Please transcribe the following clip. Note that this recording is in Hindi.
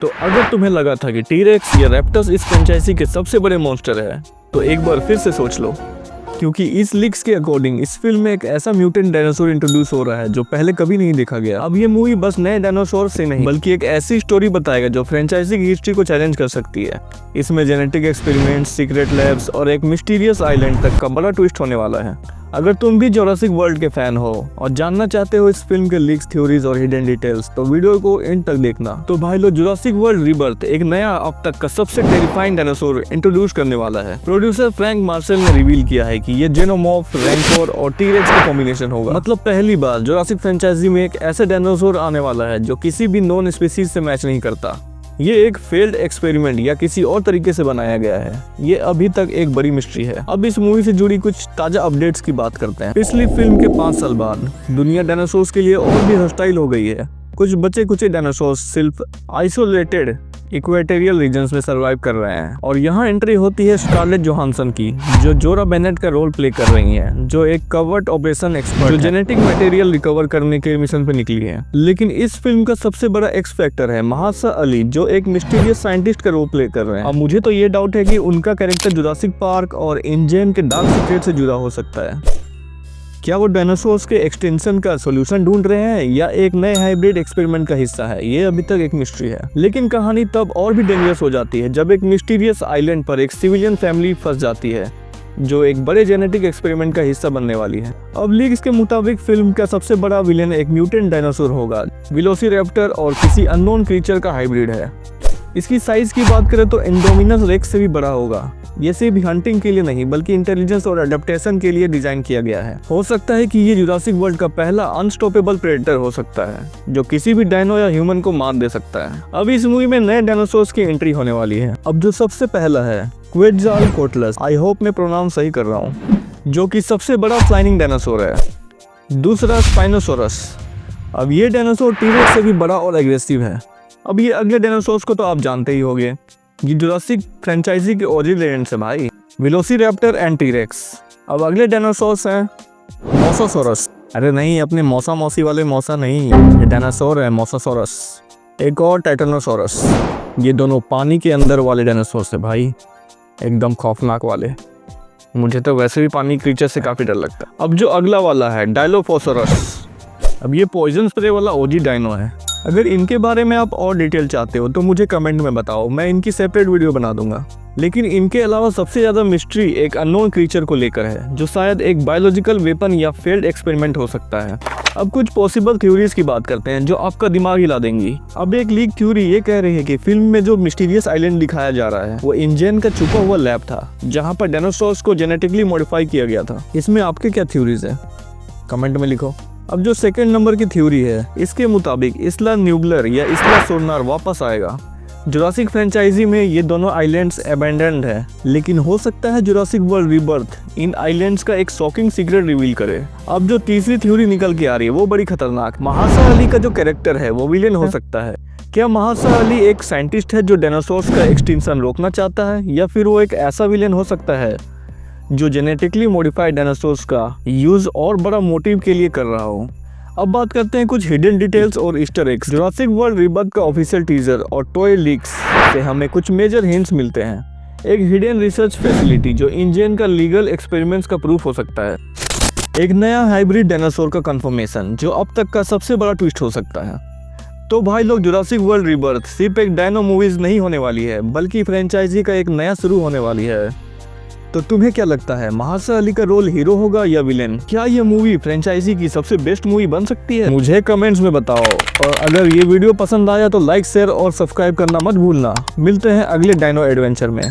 तो अगर तुम्हें लगा था कि टी-रेक्स या रैप्टर्स इस फ्रेंचाइजी के सबसे बड़े मॉन्स्टर है, तो एक बार फिर से सोच लो, क्योंकि इस लीक्स के अकॉर्डिंग इस फिल्म में एक ऐसा म्यूटेंट डायनासोर इंट्रोड्यूस हो रहा है जो पहले कभी नहीं देखा गया। अब ये मूवी बस नए डायनासोर से नहीं बल्कि एक ऐसी स्टोरी बताएगा जो फ्रेंचाइजी की हिस्ट्री को चैलेंज कर सकती है। इसमें जेनेटिक एक्सपेरिमेंट्स, सीक्रेट लैब्स और एक मिस्टीरियस आइलैंड तक का बड़ा ट्विस्ट होने वाला है। अगर तुम भी जुरासिक वर्ल्ड के फैन हो और जानना चाहते हो इस फिल्म के लीक्स, थ्योरीज और हिडन डिटेल्स, तो वीडियो को एंड तक देखना। तो भाई लोग, जुरासिक वर्ल्ड रीबर्थ एक नया अब तक का सबसे टेरिफाइंग डायनासोर इंट्रोड्यूस करने वाला है। प्रोड्यूसर फ्रैंक मार्शल ने रिवील किया है कि ये जेनोमॉर्फ, रैंकोर और टी-रेक्स का कॉम्बिनेशन होगा। मतलब पहली बार जुरासिक फ्रेंचाइजी में एक ऐसा डायनासोर आने वाला है जो किसी भी नॉन स्पीसीज से मैच नहीं करता। ये एक फेल्ड एक्सपेरिमेंट या किसी और तरीके से बनाया गया है, ये अभी तक एक बड़ी मिस्ट्री है। अब इस मूवी से जुड़ी कुछ ताजा अपडेट्स की बात करते हैं। पिछली फिल्म के 5 साल बाद दुनिया डायनासोर्स के लिए और भी हॉस्टाइल हो गई है। कुछ बचे कुचे डायनासोर्स सिर्फ आइसोलेटेड इक्वेटोरियल रीजन्स में सर्वाइव कर रहे हैं और यहाँ एंट्री होती है स्कारलेट जोहानसन की, जो जोरा बेनेट का रोल प्ले कर रही हैं, जो एक कवर्ट ऑपरेशन एक्सपर्ट जो जेनेटिक मटेरियल रिकवर करने के मिशन पे निकली है। लेकिन इस फिल्म का सबसे बड़ा एक्स फैक्टर है महासा अली, जो एक मिस्टीरियस साइंटिस्ट का रोल प्ले कर रहे हैं। अब मुझे तो ये डाउट है कि उनका कैरेक्टर जुरासिक पार्क और इंजेन के डार्क सीक्रेट से जुड़ा हो सकता है। क्या वो डायनासोर्स के एक्सटेंशन का सॉल्यूशन ढूंढ रहे हैं या एक नए हाइब्रिड एक्सपेरिमेंट का हिस्सा है, ये अभी तक एक मिस्ट्री है। लेकिन कहानी तब और भी डेंजरस हो जाती है जब एक मिस्टीरियस आइलैंड पर एक सिविलियन फैमिली फंस जाती है जो एक बड़े जेनेटिक एक्सपेरिमेंट का हिस्सा बनने वाली है। अब लीक्स के मुताबिक फिल्म का सबसे बड़ा विलेन एक म्यूटेंट डायनासोर होगा, वेलोसिरैप्टर और किसी अननोन क्रीचर का हाइब्रिड है। इसकी साइज की बात करें तो इंडोमिनस रेक्स से भी बड़ा होगा। ये सिर्फ हंटिंग के लिए नहीं बल्कि इंटेलिजेंस और अडेप्टेशन के लिए डिजाइन किया गया है। हो सकता है कि ये जुरासिक वर्ल्ड का पहला अनस्टॉपेबल प्रेडेटर हो सकता है जो किसी भी डायनो या ह्यूमन को मार दे सकता है। अब इस मूवी में नए डायनासोर्स की एंट्री होने वाली है। अब जो सबसे पहला है क्वेटज़ालकोटलस, आई होप मैं प्रोनाउंस सही कर रहा हूँ, जो कि सबसे बड़ा फ्लाइंग डायनासोर है। दूसरा स्पाइनोसोरस। अब ये डायनासोर टी-रेक्स से भी बड़ा और एग्रेसिव है। अब ये अगले डायनासोर्स को तो आप जानते ही होंगे, ये जुरासिक फ्रेंचाइजी के ओरिजिन से भाई, वेलोसिरैप्टर एंड टी-रेक्स। अब अगले डायनासोर्स हैं मोसासोरस। अरे नहीं, अपने मौसा मौसी वाले मौसा नहीं, ये डायनासोर है मोसासोरस। एक और टाइटेनोसोरस। ये दोनों पानी के अंदर वाले डायनासोर्स है भाई, एकदम खौफनाक वाले। मुझे तो वैसे भी पानी क्रीचर से काफ़ी डर लगता है। अब जो अगला वाला है डायलोफोसोरस। अब ये पॉइजन स्प्रे वाला ओजी डायनो है। अगर इनके बारे में आप और डिटेल चाहते हो तो मुझे कमेंट में बताओ, मैं इनकी सेपरेट वीडियो बना दूंगा। लेकिन इनके अलावा सबसे ज़्यादा मिस्ट्री एक अननोन क्रीचर को लेकर है, जो शायद एक बायोलॉजिकल वेपन या फेल्ड एक्सपेरिमेंट हो सकता है। अब कुछ पॉसिबल थ्योरीज की बात करते हैं जो आपका दिमाग हिला देंगी। अब एक लीक थ्योरी ये कह रही है कि फिल्म में जो मिस्टीरियस आइलैंड दिखाया जा रहा है वो इंजेन का छुपा हुआ लैब था, जहाँ पर डायनासोर्स को जेनेटिकली मॉडिफाई किया गया था। इसमें आपके क्या थ्योरीज है, कमेंट में लिखो। अब जो सेकंड नंबर की थ्योरी है, इसके मुताबिक इस्ला न्यूगलर या इस्ला सोनार वापस आएगा। जुरासिक फ्रेंचाइजी में ये दोनों आइलैंड्स अबैंडन्ड है, लेकिन हो सकता है जुरासिक वर्ल्ड रीबर्थ इन आइलैंड्स का एक शॉकिंग सीक्रेट रिवील करे। अब जो तीसरी थ्योरी निकल के आ रही है वो बड़ी खतरनाक। महासा अली का जो कैरेक्टर है वो विलेन हो सकता है। क्या महासा अली एक साइंटिस्ट है जो डायनासोर्स का एक्सटिंक्शन रोकना चाहता है, या फिर वो एक ऐसा विलेन हो सकता है जो जेनेटिकली मॉडिफाइड डायनासोर्स का यूज और बड़ा मोटिव के लिए कर रहा हो। अब बात करते हैं कुछ हिडन डिटेल्स और Easter eggs. Jurassic world rebirth का ऑफिशियल टीजर और टॉय लीक्स से हमें कुछ मेजर हिंट्स मिलते हैं। एक हिडन रिसर्च फैसिलिटी जो इंजेन का लीगल एक्सपेरिमेंट्स का प्रूफ हो सकता है। एक नया हाइब्रिड डायनासोर का कंफर्मेशन जो अब तक का सबसे बड़ा ट्विस्ट हो सकता है। तो भाई लोग, जुरासिक वर्ल्ड रीबर्थ सिर्फ एक डायनो मूवीज नहीं होने वाली है बल्कि फ्रेंचाइजी का एक नया शुरू होने वाली है। तो तुम्हें क्या लगता है, महासा अली का रोल हीरो होगा या विलेन? क्या ये मूवी फ्रेंचाइजी की सबसे बेस्ट मूवी बन सकती है? मुझे कमेंट्स में बताओ। और अगर ये वीडियो पसंद आया तो लाइक, शेयर और सब्सक्राइब करना मत भूलना। मिलते हैं अगले डायनो एडवेंचर में।